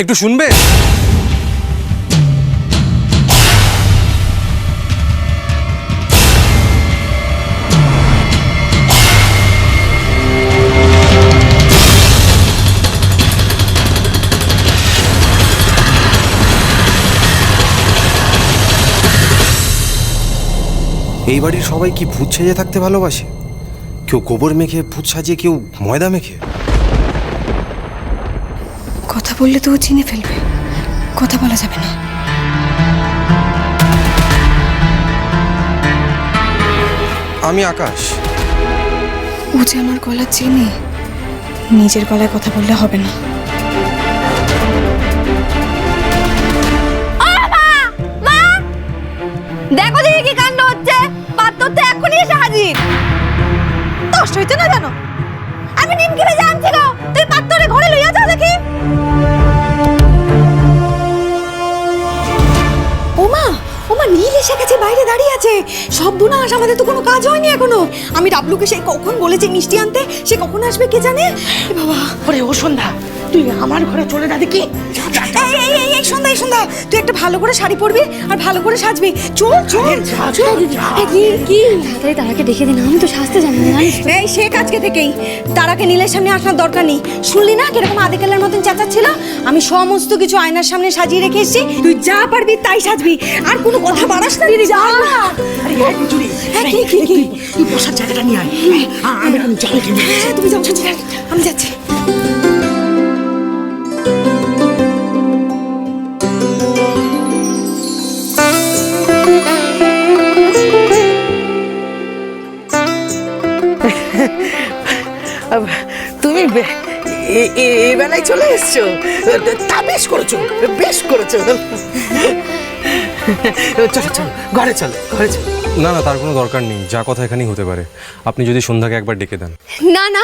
একটু শুনবে? এই বাড়ির সবাই কি ভূত সেজে থাকতে ভালোবাসে? কেউ গোবর মেখে ভূত সাজিয়ে, কেউ ময়দা মেখে। কথা বললে তো ও চিনে ফেলবে, কথা বলা যাবে না। আমি আকাশ। ও যে আমার গলা চেনে, নিজের গলায় কথা বললে হবে না। দেখো দেখি কি কাণ্ড হচ্ছে। পাত্র তো এখনই এসে হাজির। কষ্ট হইছে না জানো? আমি নিমকি ভেজে আনছি গো, তুই পাত্ররে ঘরে লইয়া যাও দেখি। ওমা ওমা, নীল এসে গেছে, বাইরে দাঁড়িয়ে আছে। সব বুনাস, আমাদের তো কোনো কাজ হয়নি এখনো। আমি ডাবলুকে সেই কখন বলেছি মিষ্টি আনতে, সে কখন আসবে কে জানে। বাবা, ওরে ও সন্ধ্যা, তুই আমার ঘরে চলে যা দেখি। এই সন্ধ্যা, এই সন্ধ্যা, তুই একটা ভালো করে শাড়ি পরবি আর ভালো করে সাজবি। চল চল চল। কি তাড়াতাড়ি তারাকে ডেকে দিন, আমি তো সাজতে জানি না। এই সে কাজকে থেকেই তারাকে নীলের সামনে আসার দরকার নেই। শুনলি না কিরকম আদিকালের মতন চেঁচাচ্ছিল? আমি সমস্ত কিছু আয়নার সামনে সাজিয়ে রেখে এসেছি, তুই যা পারবি তাই সাজবি, আর কোনো কথা বাড়াস না। দিদি যা না। আরে হ্যাঁ বিজুলি, তুই বসার জায়গাটা নিয়ে আয়। আমি এখন জল কিনে। হ্যাঁ তুমি যাও, আমি যাচ্ছি। তুমি এই বেলায় চলে এসছো, তা বেশ করেছো, বেশ করেছো। চলো চলো ঘরে চলো, ঘরে চলো। না না, তার কোনো দরকার নেই, যা কথা এখানেই হতে পারে। আপনি যদি সন্ধ্যাকে একবার ডেকে দেন। না না,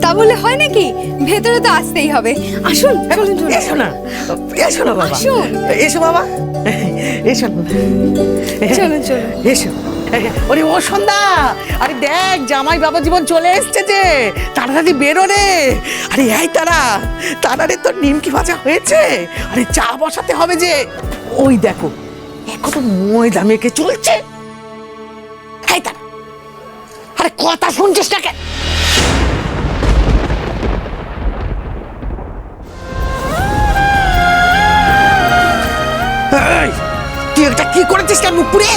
তা বলে হয় নাকি? ভেতরে তো আসতেই হবে। আসুন চলুন চলুন। এসো না, এসো না বাবা, আসুন। এসো বাবা, এসো চলুন চলুন। এসো। ওরে ও সন্ধ্যা, আরে দেখ জামাই বাবা জীবন চলে এসছে যে, তাড়াতাড়ি বেরো রে। আরে এই তারা রে, তোর নিমকি ভাজা হয়েছে, আরে চা বসাতে হবে যে। ওই দেখো কত ময়দা মেখে চলছে। এই তারা, আরে কথা শুনছিস না কেন? তুই এটা কি করেছিস কেন মুখ পুড়ে?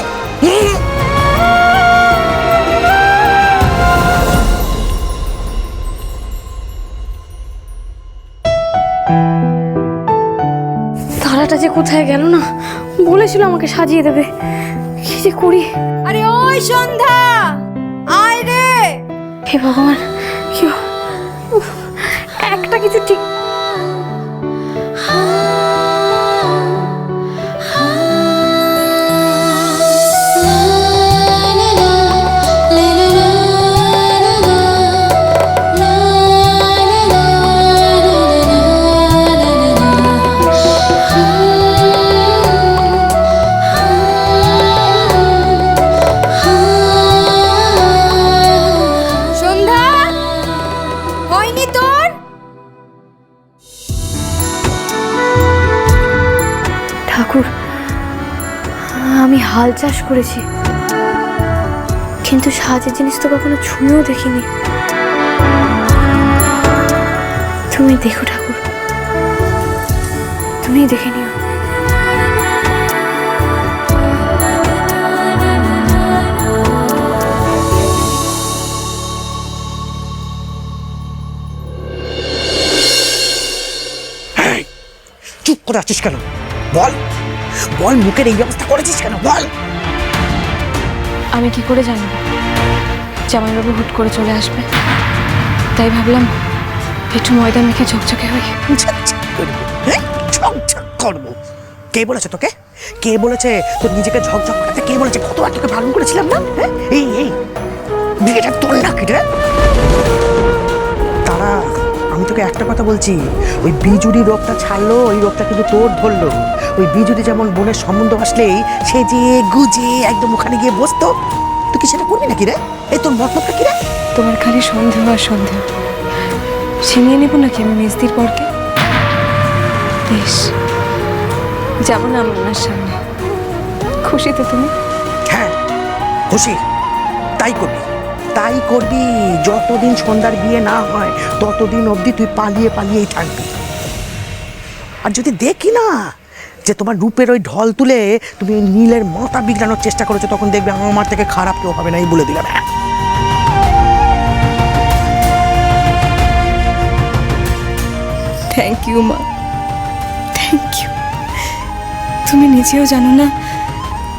তারাটা যে কোথায় গেল না, বলেছিল আমাকে সাজিয়ে দেবে, কি যে করি। আরে ওই সন্ধ্যা, আয় রে। হে ভগবান, কি উফ, একটা কিছু ঠিক। ঠাকুর, আমি হাল চাষ করেছি, কিন্তু সাজের জিনিস তো কখনো ছুঁয়েও দেখিনি। তুমি দেখো ঠাকুর, তুমি দেখে নিও। চুপ করে আছিস কেন? বল বল, মুখের এই ব্যবস্থা করেছিস কেন? বল। আমি কি করে জানবো জামাইবাবু হুট করে চলে আসবে? তাই ভাবলাম একটু ময়দা মেখে ঝকঝকে হই। ঝকঝক করবো? কে বলেছে তোকে? কে বলেছে তোর নিজেকে ঝকঝক করতে? কে বলেছে? কতবার তোকে বারণ করেছিলাম না? এই এই বিয়েটা তোর না কেটে তারা। আমি তোকে একটা কথা বলছি, ওই বিজুরি রোগটা ছাড়লো, ওই রোগটা কিন্তু তোর ধরলো। ওই বিজুরি যেমন বোনের সম্বন্ধ আসলেই সে যে গুজে একদম ওখানে গিয়ে বসতো, তুই কি সেটা করবি নাকি রে? এই তোর মতলবটা কি রে? তোমার খালি সন্দেহ আর সন্দেহ। ছিনিয়ে নেব নাকি আমি মেজদির পরকে? বেশ, যাবো না আমি ওনার সামনে। খুশি তো তুমি? হ্যাঁ খুশি, তাই করবি, তাই করবি। যতদিন সন্ধ্যার বিয়ে না হয় ততদিন অবধি তুই পালিয়ে পালিয়েই থাকবি। আর যদি দেখি না যে তোমার রূপের ওই ঢল তুলে তুমি ওই নীলের মাথা বিগড়ানোর চেষ্টা করেছো, তখন দেখবে আমার থেকে খারাপ কেউ হবে না, এই বলে দিলাম। হ্যাঁ থ্যাংক ইউ মা, থ্যাংক ইউ। তুমি নিজেও জানো না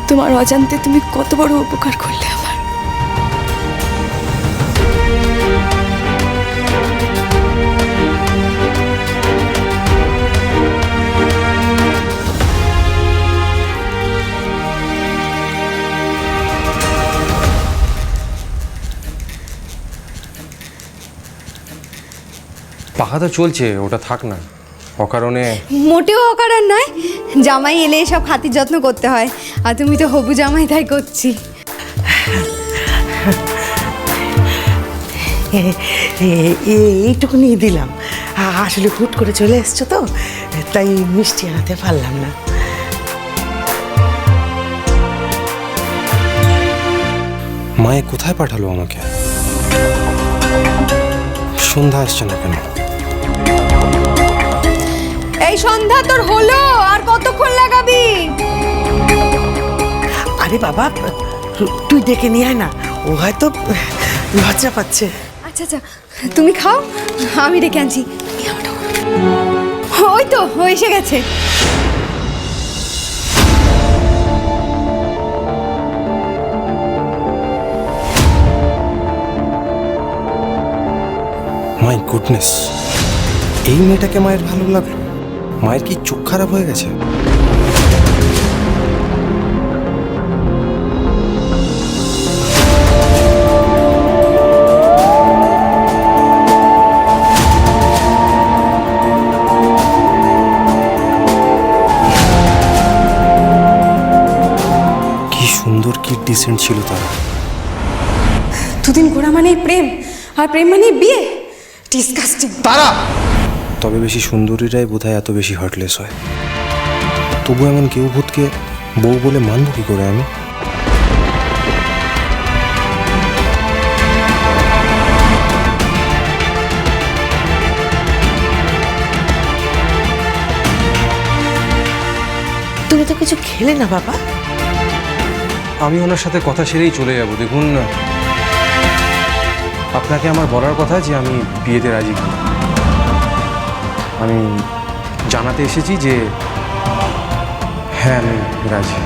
তোমার অজান্তে তুমি কত বড় উপকার করলে আমার। পাখা তো চলছে, ওটা থাক না, অকারণে। মোটেও অকারণ নয়, জামাই এলে সব খাতির যত্ন করতে হয়, আর তুমি তো হবু জামাই, তাই করছি। এইটুকুনি দিলাম, আসলে হুট করে চলে এসছো তো, তাই মিষ্টি আনাতে পারলাম না। মায়ে কোথায় পাঠালো আমাকে? সন্ধ্যা আসছে না কেন? এই সন্ধ্যা তোর হলো, আর কতক্ষণ লাগাবি? আরে বাবা, তুই ডেকে নিয়ে আয় না, ও হয়তো লজ্জা পাচ্ছে। আচ্ছা আচ্ছা, তুমি খাও, আমি ডেকে আনছি। ওই তো ও এসে গেছে। মাই গুডনেস, এই মেয়েটাকে মায়ের ভালো লাগলো? মায়ের কি চোখ খারাপ হয়ে গেছে? কি সুন্দর, কি ডিসেন্ট ছিল তারা। দুদিন ঘোরা মানে প্রেম, আর প্রেম মানে বিয়ে। ডিসকাস্টিং। তারা তবে বেশি সুন্দরীরাই বোধহয় এত বেশি হার্টলেস হয়। তবু এমন কেউ ভূতকে বউ বলে মানব কি করে আমি? তুমি তো কিছু খেলে না বাবা? আমি ওনার সাথে কথা সেরেই চলে যাব। দেখুন, আপনাকে আমার বলার কথা যে আমি বিয়েতে রাজি কি। আমি জানাতে এসেছি যে হ্যাঁ, আমি রাজি।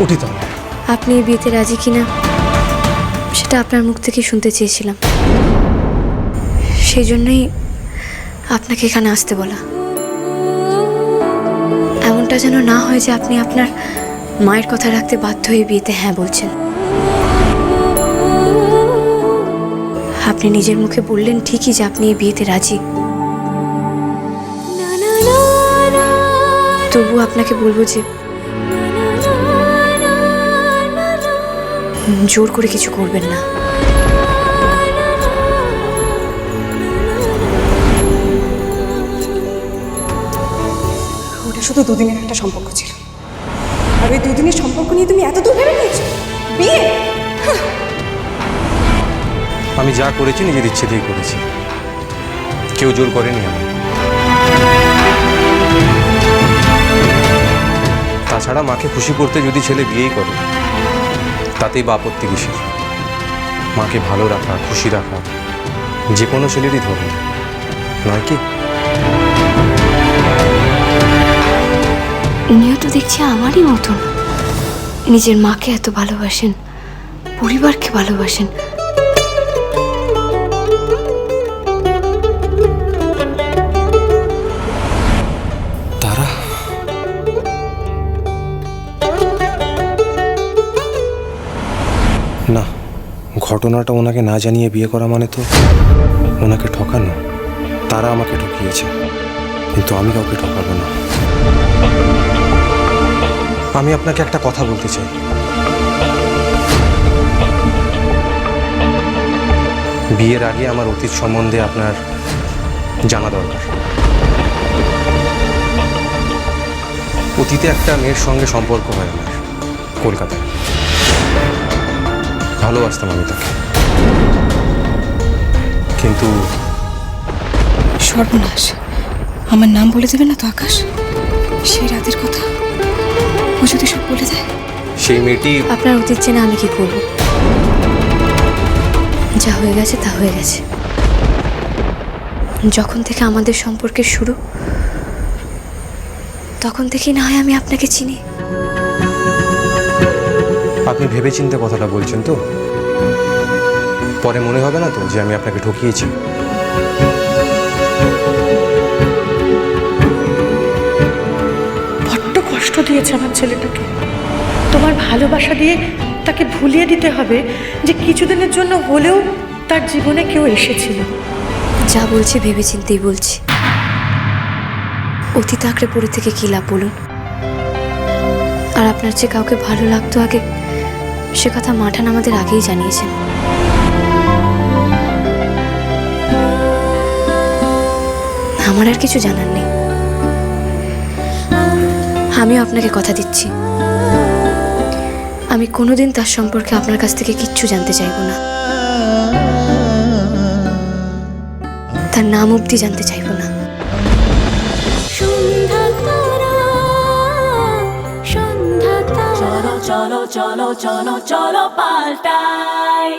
উঠি তাহলে। আপনি এই বিয়েতে রাজি কিনা সেটা আপনার মুখ থেকে শুনতে চেয়েছিলাম, সেই জন্যই আপনাকে এখানে আসতে বলা। এমনটা যেন না হয় যে আপনি আপনার মায়ের কথা রাখতে বাধ্য হয়ে বিয়েতে হ্যাঁ বলছেন। আপনি নিজের মুখে বললেন ঠিকই যে আপনি এই বিয়েতে রাজি, তবু আপনাকে বলবো যে জোর করে কিছু করবেন না। ওটা শুধু দুদিনের একটা সম্পর্ক ছিল, আর ওই দুদিনের সম্পর্ক নিয়ে তুমি এত দূর ভেবে নিয়েছো বিয়ে? আমি যা করেছি নিজের ইচ্ছেতেই করেছি, কেউ জোর করেনি আমি। তাছাড়া মাকে খুশি করতে যদি ছেলে বিয়েই করে তাতেই বা আপত্তি কিসের? মাকে ভালো রাখা, খুশি রাখা যে কোনো ছেলেরই ধর্ম, নয় কি? উনিও তো দেখছি আমারই মতন, নিজের মাকে এত ভালোবাসেন, পরিবারকে ভালোবাসেন। তারা না, ঘটনাটা ওনাকে না জানিয়ে বিয়ে করা মানে তো ওনাকে ঠকানো। তারা আমাকে ঠকিয়েছে, কিন্তু আমি কাউকে ঠকাবো না। আমি আপনাকে একটা কথা বলতে চাই। বিয়ের আগে আমার অতীত সম্বন্ধে আপনার জানা দরকার। অতীতে একটা মেয়ের সঙ্গে সম্পর্ক হয় আমার কলকাতায়। ভালোবাসতাম আমি তাকে, কিন্তু সর্বনাশ, আমার নাম বলে দেবে না তো আকাশ? সেই রাতের কথা ও যদি সব বলে দেয়? সেই মেয়েটি আপনার অতীত জেনে আমি কি করব? যা হয়ে গেছে তা হয়ে গেছে। যখন থেকে আমাদের সম্পর্কের শুরু, তখন থেকেই না হয় আমি আপনাকে চিনি। আপনি ভেবেচিন্তে কথাটা বলছেন তো? পরে মনে হবে না তো যে আমি আপনাকে ঠকিয়েছি? বড্ড কষ্ট দিয়েছে আমার ছেলেটাকে। তোমার ভালোবাসা দিয়ে তাকে ভুলিয়ে দিতে হবে যে কিছুদিনের জন্য হলেও তার জীবনে কেউ এসেছিল। যা বলছি ভেবেচিন্তেই বলছি। অতীত আঁকড়ে পড়ে থেকে কী লাভ বলুন? আর আপনার যে কাউকে ভালো লাগতো আগে, সে কথা মাঠান আমাদের আগেই জানিয়েছেন। আমার আর কিছু জানার নেই। আমিও আপনাকে কথা দিচ্ছি, আমি কোনোদিন তার সম্পর্কে আপনার কাছ থেকে কিচ্ছু জানতে চাইব না। তার নাম অবধি জানতে চাইব না। চলো চলো চলো চলো চলো পাল্টাই।